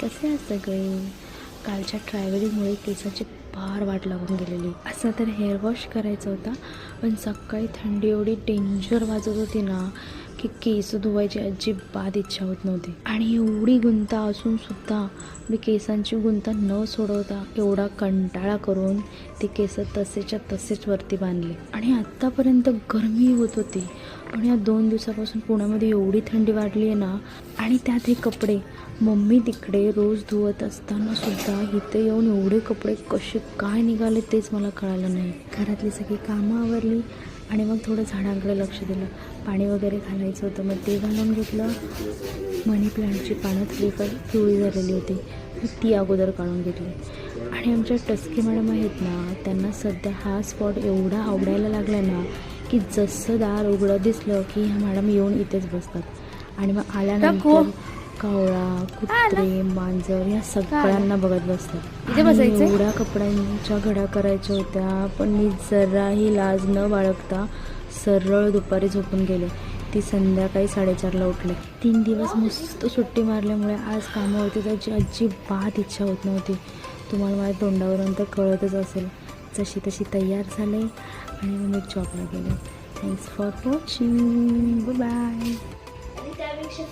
कसे आहात सगळे? कालच्या ट्रॅव्हलिंगमुळे केसाची फार वाट लागून गेलेली. असं तर हेअर वॉश करायचा होता, पण सकाळी थंडी एवढी डेंजर वाजत होती ना की केस धुवायची अजिबात इच्छा होत नव्हती. आणि एवढी गुंता असूनसुद्धा मी केसांची गुंता न सोडवता एवढा कंटाळा करून ते केस तसेच्या तसेच वरती बांधले. आणि आत्तापर्यंत गरमी होत होती आणि या 2 दिवसापासून पुण्यामध्ये एवढी थंडी वाढली आहे ना. आणि त्यात हे कपडे मम्मी तिकडे रोज धुवत असताना सुद्धा इथे येऊन एवढे कपडे कसे काय निघाले तेच मला कळालं नाही. घरातली सगळी कामं आवरली आणि मग थोडं झाडांकडे लक्ष दिलं. पाणी वगैरे घालायचं होतं, मग ते घालून घेतलं. मनी प्लांटची पानं थोडीफार पिवळी झालेली होती, मी ती अगोदर काढून घेतली. आणि आमच्या टस्के मॅडम आहेत ना, त्यांना सध्या हा स्पॉट एवढा आवडायला लागला ना की जसं दार उघडं दिसलं की ह्या मॅडम येऊन इथेच बसतात. आणि मग आल्यानंतर कावळा, कुत्रे, मांजर या सगळ्यांना बघत बसतात. इथे बसायचं. एवढ्या कपड्यांच्या घड्या करायच्या होत्या, पण मी जराही लाज न बाळगता सरळ दुपारी झोपून गेले. ती संध्याकाळी 4:30ला उठले. 3 दिवस मस्त सुट्टी मारल्यामुळे आज कामं होती त्याची अजिबात इच्छा होत नव्हती. तुम्हाला माझ्या तोंडावरून तर कळतच असेल. जशी तशी तयार झाले आणि मग मी जॉबला गेले. Thanks for watching. बाय. आणि त्यापेक्षा